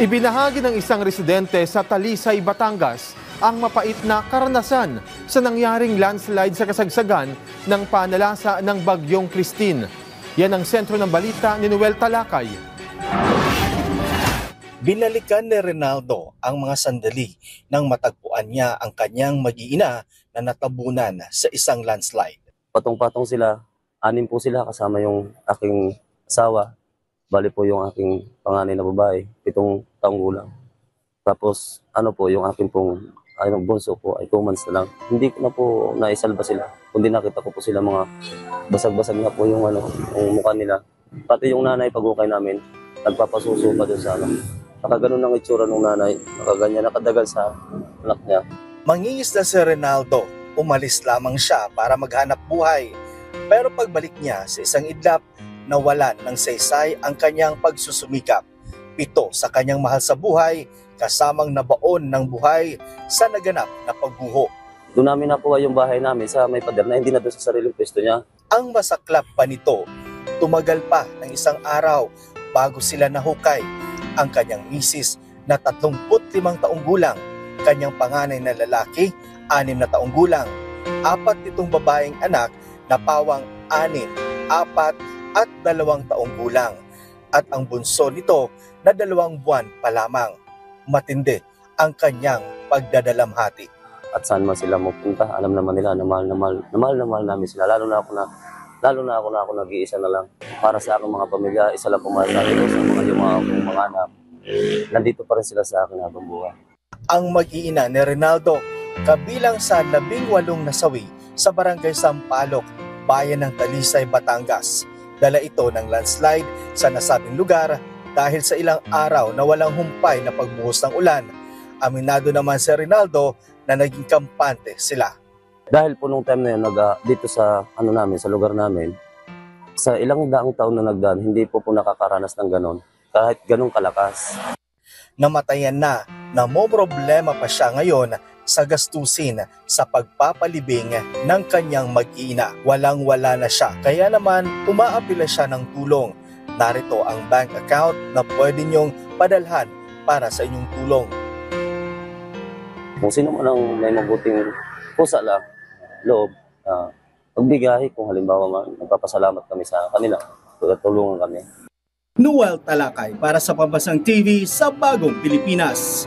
Ibinahagi ng isang residente sa Talisay, Batangas ang mapait na karanasan sa nangyaring landslide sa kasagsagan ng panalasa ng Bagyong Christine. Yan ang sentro ng balita ni Noel Talakay. Binalikan ni Rinaldo ang mga sandali nang matagpuan niya ang kanyang mag-iina na natabunan sa isang landslide. Patong-patong sila, 6 po sila kasama yung aking asawa. Bali po yung aking panganay na babae, 7 taong gulang. Tapos yung aking pong bunso po ay 2 months na lang. Hindi ko na po naisalba sila. Kundi nakita ko po sila mga basag-basag na po yung mukha nila. Pati yung nanay pag-ukay namin, nagpapasuso pa doon sa Nakaganon ang itsura ng nanay, nakaganyan, nakadagal sa anak niya. Mangingisda si Rinaldo, umalis lamang siya para maghanap buhay. Pero pagbalik niya sa isang idlap, nawalan ng saysay ang kanyang pagsusumikap. 7 sa kanyang mahal sa buhay, kasamang nabaon ng buhay sa naganap na pagguho. Doon namin nakuha yung bahay namin sa may pader na hindi na doon sa sariling pwesto niya. Ang masaklap pa nito, tumagal pa ng isang araw bago sila nahukay. Ang kanyang misis na 35 taong gulang, kanyang panganay na lalaki, 6 na taong gulang, 4 nitong babaeng anak na pawang 6, 4 at 2 taong gulang, at ang bunso nito na 2 buwan pa lamang. Matindi ang kanyang pagdadalamhati. At saan man sila mapunta, alam naman nila na mahal namin sila. Lalo na ako nag-iisa na lang. Para sa aking mga pamilya, isa lang pumayag sa akin sa mga anak. Nandito pa rin sila sa akin habang buhay. Ang mag-iina ni Rinaldo, kabilang sa 18 nasawi sa Barangay Sampaloc, bayan ng Talisay, Batangas. Dala ito ng landslide sa nasabing lugar dahil sa ilang araw na walang humpay na pagbuhos ng ulan. Aminado naman si Rinaldo na naging kampante sila. Dahil po nung time na yun, dito sa sa lugar namin, sa ilang daang taon na nagdaan, hindi po nakakaranas ng ganon, kahit ganong kalakas. Namatayan na problema pa siya ngayon sa gastusin sa pagpapalibing ng kanyang mag-iina. Walang-wala na siya, kaya naman umaapila siya ng tulong. Narito ang bank account na pwede niyong padalhan para sa inyong tulong. Kung sino man ang may mabuting pusa lang, loob, magbigay kung halimbawa man, nagpapasalamat kami sa kanila, tulungan kami. Noel Talakay para sa Pambansang TV sa Bagong Pilipinas.